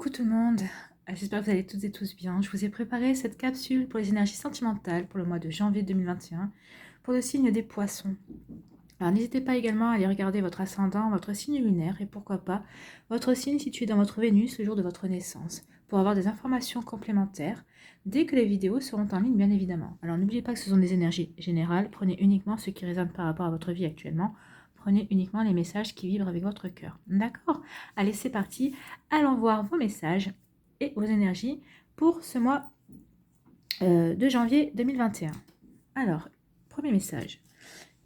Coucou tout le monde, j'espère que vous allez toutes et tous bien. Je vous ai préparé cette capsule pour les énergies sentimentales pour le mois de janvier 2021 pour le signe des poissons. Alors n'hésitez pas également à aller regarder votre ascendant, votre signe lunaire et pourquoi pas votre signe situé dans votre Vénus le jour de votre naissance pour avoir des informations complémentaires dès que les vidéos seront en ligne bien évidemment. Alors n'oubliez pas que ce sont des énergies générales, prenez uniquement ce qui résonne par rapport à votre vie actuellement. Prenez uniquement les messages qui vibrent avec votre cœur. D'accord? Allez, c'est parti. Allons voir vos messages et vos énergies pour ce mois de janvier 2021. Alors, premier message.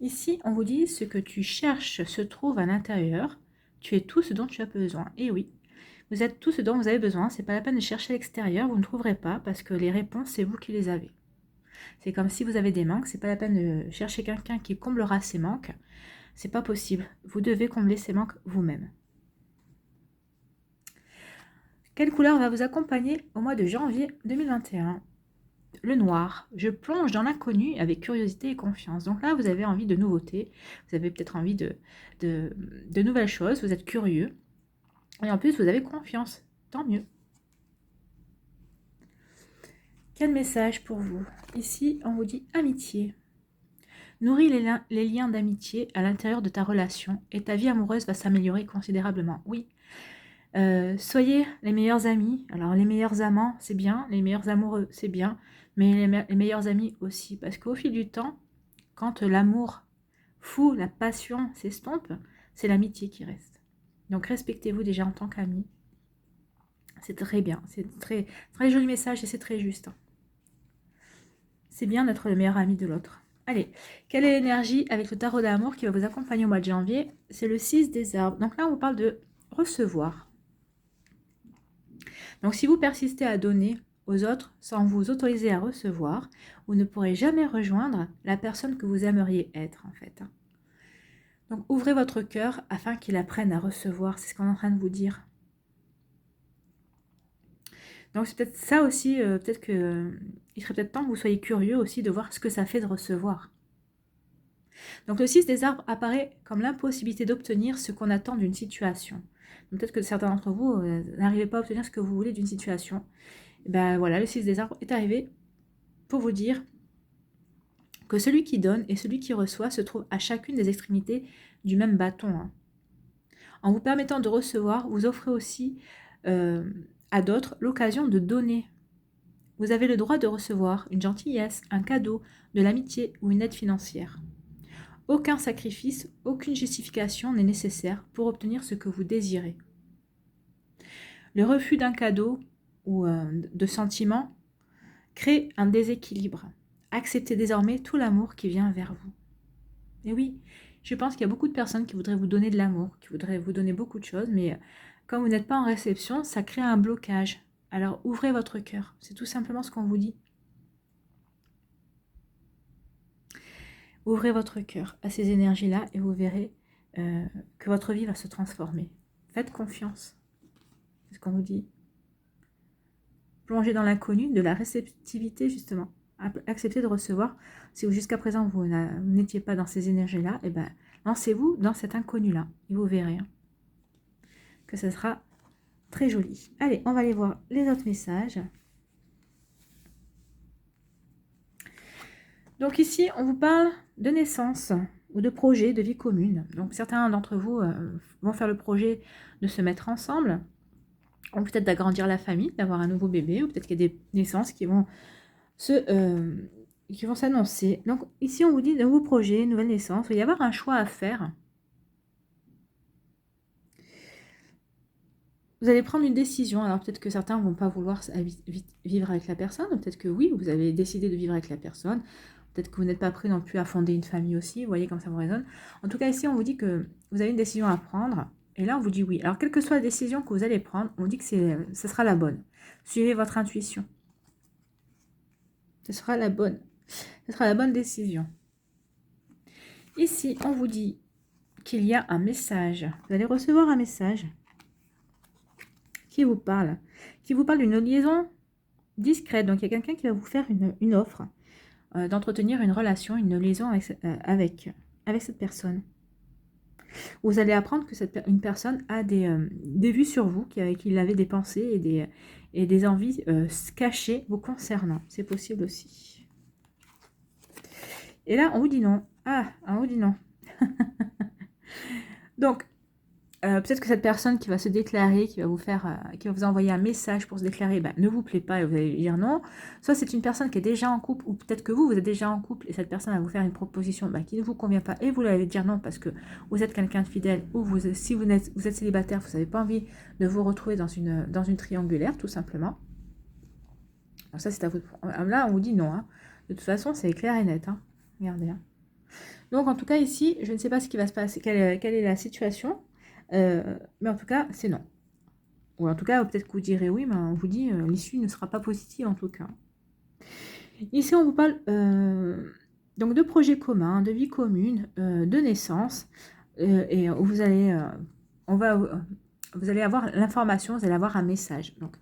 Ici, on vous dit ce que tu cherches se trouve à l'intérieur. Tu es tout ce dont tu as besoin. Et oui, vous êtes tout ce dont vous avez besoin. C'est pas la peine de chercher à l'extérieur. Vous ne trouverez pas parce que les réponses, c'est vous qui les avez. C'est comme si vous avez des manques. C'est pas la peine de chercher quelqu'un qui comblera ces manques. C'est pas possible. Vous devez combler ces manques vous-même. Quelle couleur va vous accompagner au mois de janvier 2021? Le noir. Je plonge dans l'inconnu avec curiosité et confiance. Donc là, vous avez envie de nouveautés. Vous avez peut-être envie de nouvelles choses. Vous êtes curieux. Et en plus, vous avez confiance. Tant mieux. Quel message pour vous? Ici, on vous dit amitié. Nourris les liens d'amitié à l'intérieur de ta relation et ta vie amoureuse va s'améliorer considérablement. Oui. Soyez les meilleurs amis. Alors, les meilleurs amants, c'est bien. Les meilleurs amoureux, c'est bien. Mais les meilleurs amis aussi. Parce qu'au fil du temps, quand l'amour fou, la passion s'estompe, c'est l'amitié qui reste. Donc, respectez-vous déjà en tant qu'amis. C'est très bien. C'est très, très joli message et c'est très juste. C'est bien d'être le meilleur ami de l'autre. Allez, quelle est l'énergie avec le tarot d'amour qui va vous accompagner au mois de janvier? C'est le 6 des arbres. Donc là, on vous parle de recevoir. Donc si vous persistez à donner aux autres sans vous autoriser à recevoir, vous ne pourrez jamais rejoindre la personne que vous aimeriez être en fait. Donc ouvrez votre cœur afin qu'il apprenne à recevoir, c'est ce qu'on est en train de vous dire. Donc c'est peut-être ça aussi, peut-être que il serait peut-être temps que vous soyez curieux aussi de voir ce que ça fait de recevoir. Donc le 6 des arbres apparaît comme l'impossibilité d'obtenir ce qu'on attend d'une situation. Peut-être que certains d'entre vous n'arrivez pas à obtenir ce que vous voulez d'une situation. Ben voilà, le 6 des arbres est arrivé pour vous dire que celui qui donne et celui qui reçoit se trouve à chacune des extrémités du même bâton. En vous permettant de recevoir, vous offrez aussi à d'autres l'occasion de donner. Vous avez le droit de recevoir une gentillesse, un cadeau, de l'amitié ou une aide financière. Aucun sacrifice, aucune justification n'est nécessaire pour obtenir ce que vous désirez. Le refus d'un cadeau ou de sentiments crée un déséquilibre. Acceptez désormais tout l'amour qui vient vers vous. Et oui, je pense qu'il y a beaucoup de personnes qui voudraient vous donner de l'amour, qui voudraient vous donner beaucoup de choses, mais comme vous n'êtes pas en réception, ça crée un blocage. Alors ouvrez votre cœur, c'est tout simplement ce qu'on vous dit. Ouvrez votre cœur à ces énergies-là et vous verrez que votre vie va se transformer. Faites confiance, c'est ce qu'on vous dit. Plongez dans l'inconnu, de la réceptivité justement. Acceptez de recevoir. Si jusqu'à présent vous n'étiez pas dans ces énergies-là, eh ben, lancez-vous dans cet inconnu-là et vous verrez que ce sera très joli. Allez, on va aller voir les autres messages. Donc ici, on vous parle de naissance ou de projet de vie commune. Donc certains d'entre vous vont faire le projet de se mettre ensemble, ou peut-être d'agrandir la famille, d'avoir un nouveau bébé, ou peut-être qu'il y a des naissances qui vont s'annoncer. Donc ici, on vous dit de nouveaux projets, nouvelle naissance. Il va y avoir un choix à faire. Vous allez prendre une décision. Alors peut-être que certains ne vont pas vouloir vivre avec la personne, ou peut-être que oui, vous avez décidé de vivre avec la personne. Peut-être que vous n'êtes pas prêt non plus à fonder une famille aussi. Vous voyez comme ça vous résonne. En tout cas, ici, on vous dit que vous avez une décision à prendre. Et là, on vous dit oui. Alors, quelle que soit la décision que vous allez prendre, on dit que ce sera la bonne. Suivez votre intuition. Ce sera la bonne. Ce sera la bonne décision. Ici, on vous dit qu'il y a un message. Vous allez recevoir un message qui vous parle d'une liaison discrète. Donc, il y a quelqu'un qui va vous faire une offre d'entretenir une relation, une liaison avec cette personne. Vous allez apprendre que une personne a des vues sur vous, qu'il avait des pensées et des envies cachées vous concernant. C'est possible aussi. Et là, on vous dit non. Ah, on vous dit non. Donc, peut-être que cette personne qui va se déclarer, qui va vous envoyer un message pour se déclarer, ben, ne vous plaît pas et vous allez lui dire non. Soit c'est une personne qui est déjà en couple, ou peut-être que vous êtes déjà en couple et cette personne va vous faire une proposition qui ne vous convient pas et vous allez dire non parce que vous êtes quelqu'un de fidèle ou si vous êtes célibataire, vous n'avez pas envie de vous retrouver dans une triangulaire, tout simplement. Donc ça, c'est à vous. Là, on vous dit non. Hein. De toute façon, c'est clair et net. Hein. Regardez. Hein. Donc, en tout cas, ici, je ne sais pas ce qui va se passer, quelle est la situation. Mais en tout cas, c'est non. Ou en tout cas, peut-être que vous direz oui, mais on vous dit l'issue ne sera pas positive en tout cas. Ici, on vous parle donc de projets communs, de vie commune, de naissance, et vous allez, vous allez avoir l'information, vous allez avoir un message. Donc,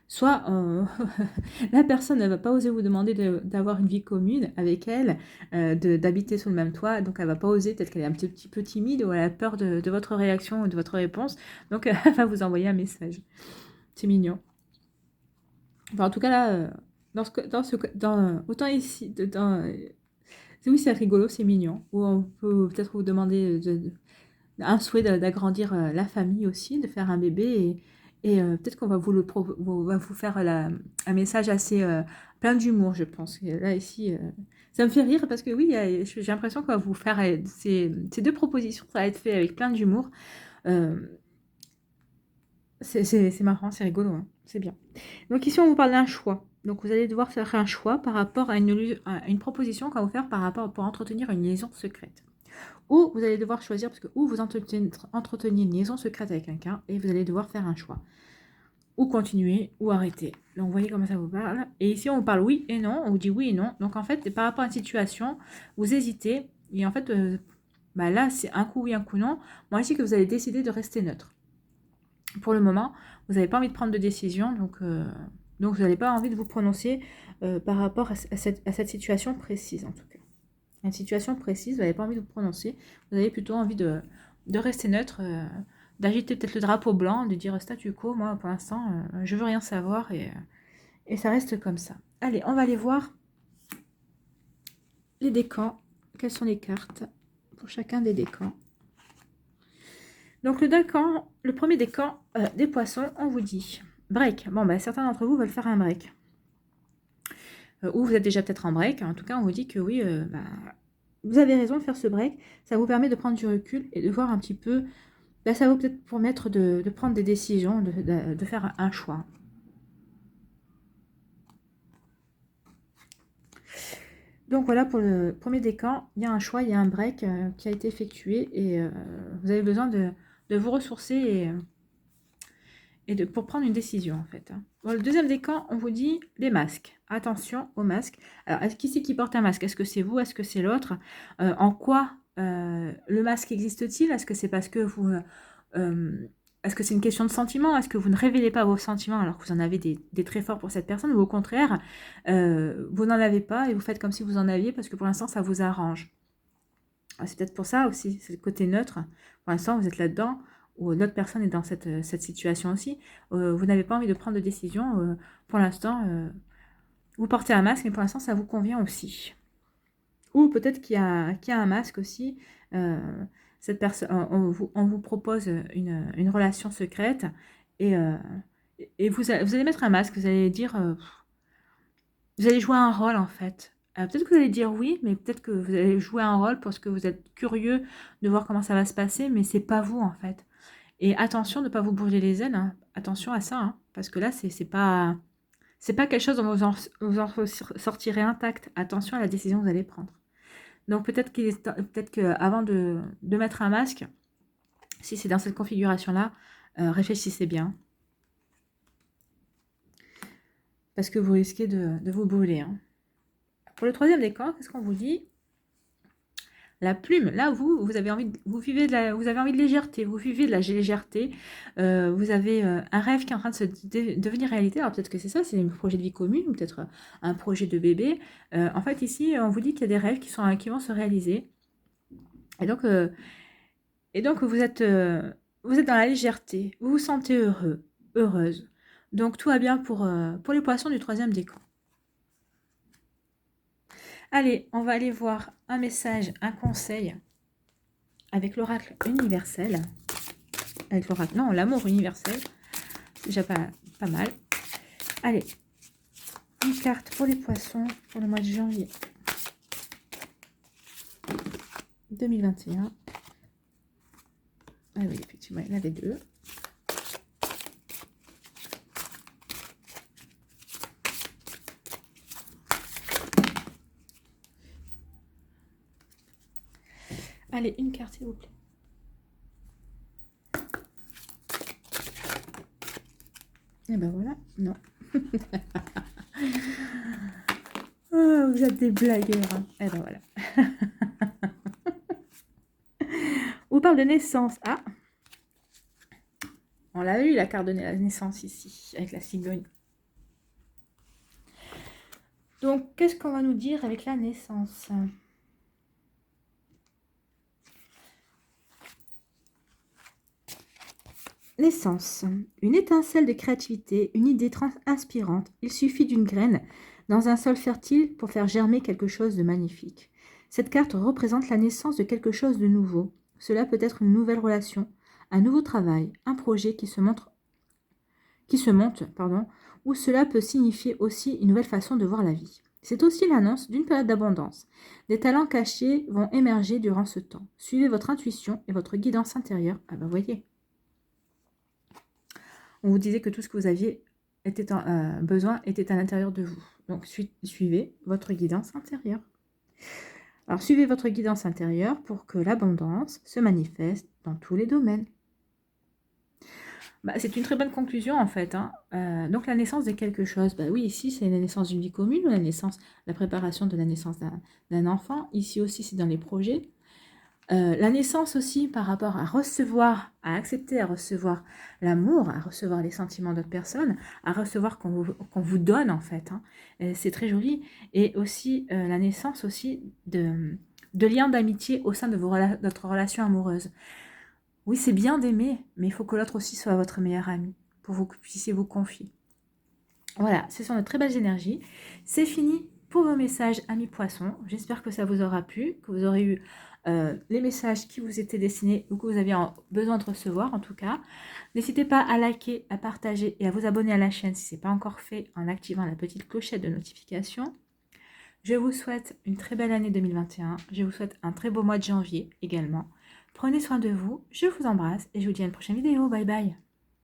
soit la personne ne va pas oser vous demander d'avoir une vie commune avec elle, d'habiter sous le même toit, donc elle va pas oser, peut-être qu'elle est un petit peu timide ou elle a peur de votre réaction ou de votre réponse, donc elle va vous envoyer un message. C'est mignon. Enfin, en tout cas là, autant ici, oui c'est rigolo, c'est mignon, ou on peut peut-être vous demander un souhait d'agrandir la famille aussi, de faire un bébé et peut-être qu'on va va vous faire un message assez plein d'humour, je pense. Et là, ici, ça me fait rire parce que oui, j'ai l'impression qu'on va vous faire ces deux propositions, ça va être fait avec plein d'humour. C'est marrant, c'est rigolo, hein, c'est bien. Donc ici, on vous parle d'un choix. Donc vous allez devoir faire un choix par rapport à une proposition qu'on va vous faire pour entretenir une liaison secrète. Ou vous allez devoir choisir, parce que ou vous entreteniez une liaison secrète avec quelqu'un, et vous allez devoir faire un choix. Ou continuer, ou arrêter. Donc, vous voyez comment ça vous parle. Et ici, on vous parle oui et non, on vous dit oui et non. Donc, en fait, par rapport à une situation, vous hésitez, et en fait, là, c'est un coup oui, un coup non. Moi, je dis que vous allez décider de rester neutre. Pour le moment, vous n'avez pas envie de prendre de décision, donc vous n'avez pas envie de vous prononcer par rapport à cette situation précise, en tout cas. Une situation précise, vous n'avez pas envie de vous prononcer, vous avez plutôt envie de rester neutre, d'agiter peut-être le drapeau blanc, de dire statu quo, moi pour l'instant, je veux rien savoir et ça reste comme ça. Allez, on va aller voir les décans. Quelles sont les cartes pour chacun des décans? Donc le premier décan des poissons, on vous dit break. Bon, certains d'entre vous veulent faire un break. Ou vous êtes déjà peut-être en break. En tout cas, on vous dit que oui, vous avez raison de faire ce break. Ça vous permet de prendre du recul et de voir un petit peu. Ça va peut-être permettre de prendre des décisions, de faire un choix. Donc voilà, pour le premier décan, il y a un choix, il y a un break qui a été effectué et vous avez besoin de vous ressourcer pour prendre une décision en fait. Bon, le deuxième décan, on vous dit les masques. Attention aux masques. Alors, qui c'est qui porte un masque? Est-ce que c'est vous? Est-ce que c'est l'autre? En quoi le masque existe-t-il? Est-ce que c'est parce que vous... est-ce que c'est une question de sentiment? Est-ce que vous ne révélez pas vos sentiments alors que vous en avez des très forts pour cette personne? Ou au contraire, vous n'en avez pas et vous faites comme si vous en aviez parce que pour l'instant, ça vous arrange. C'est peut-être pour ça aussi, c'est le côté neutre. Pour l'instant, vous êtes là-dedans ou l'autre personne est dans cette situation aussi. Vous n'avez pas envie de prendre de décision. Pour l'instant, vous portez un masque, mais pour l'instant, ça vous convient aussi. Ou peut-être qu'il y a un masque aussi. Cette personne, on vous propose une relation secrète et vous allez mettre un masque. Vous allez dire, vous allez jouer un rôle en fait. Peut-être que vous allez dire oui, mais peut-être que vous allez jouer un rôle parce que vous êtes curieux de voir comment ça va se passer, mais c'est pas vous en fait. Et attention de ne pas vous brûler les ailes, hein. Attention à ça, hein, parce que là, c'est pas quelque chose dont vous en sortirez intact. Attention à la décision que vous allez prendre. Donc peut-être qu'avant de mettre un masque, si c'est dans cette configuration-là, réfléchissez bien. Parce que vous risquez de vous brûler. Hein. Pour le troisième décan, qu'est-ce qu'on vous dit? La plume, là vous avez envie de légèreté, vous vivez de la légèreté, vous avez un rêve qui est en train de se devenir réalité. Alors peut-être que c'est ça, c'est un projet de vie commune, ou peut-être un projet de bébé. En fait ici, on vous dit qu'il y a des rêves qui vont se réaliser. Et donc, Et donc, vous êtes dans la légèreté, vous vous sentez heureux, heureuse. Donc, tout va bien pour les poissons du 3e décan. Allez, on va aller voir un message, un conseil avec l'oracle universel. Avec l'oracle, non, l'amour universel. C'est déjà pas mal. Allez, une carte pour les poissons pour le mois de janvier 2021. Ah oui, effectivement, il y en avait 2. Allez, une carte, s'il vous plaît. Et ben voilà, non. Oh, vous êtes des blagueurs. Hein. Et ben voilà. On parle de naissance. Ah, on l'a eu, la carte de la naissance ici, avec la cigogne. Donc, qu'est-ce qu'on va nous dire avec la naissance? Naissance. Une étincelle de créativité, une idée inspirante. Il suffit d'une graine dans un sol fertile pour faire germer quelque chose de magnifique. Cette carte représente la naissance de quelque chose de nouveau. Cela peut être une nouvelle relation, un nouveau travail, un projet qui se monte, ou cela peut signifier aussi une nouvelle façon de voir la vie. C'est aussi l'annonce d'une période d'abondance. Des talents cachés vont émerger durant ce temps. Suivez votre intuition et votre guidance intérieure. Ah ben voyez. On vous disait que tout ce que vous aviez besoin était à l'intérieur de vous. Donc, suivez votre guidance intérieure. Alors, suivez votre guidance intérieure pour que l'abondance se manifeste dans tous les domaines. Bah, c'est une très bonne conclusion, en fait. Hein. Donc, la naissance de quelque chose. Bah, oui, ici, c'est la naissance d'une vie commune, ou la préparation de la naissance d'un enfant. Ici aussi, c'est dans les projets. La naissance aussi par rapport à recevoir, à accepter, à recevoir l'amour, à recevoir les sentiments d'autres personnes, à recevoir qu'on vous donne en fait. Hein. C'est très joli. Et aussi la naissance aussi de liens d'amitié au sein de votre relation amoureuse. Oui, c'est bien d'aimer, mais il faut que l'autre aussi soit votre meilleur ami pour que vous puissiez vous confier. Voilà, ce sont de très belles énergies. C'est fini pour vos messages, amis poissons. J'espère que ça vous aura plu, que vous aurez eu les messages qui vous étaient destinés ou que vous aviez besoin de recevoir en tout cas. N'hésitez pas à liker, à partager et à vous abonner à la chaîne si ce n'est pas encore fait en activant la petite clochette de notification. Je vous souhaite une très belle année 2021. Je vous souhaite un très beau mois de janvier également. Prenez soin de vous, je vous embrasse et je vous dis à une prochaine vidéo. Bye bye.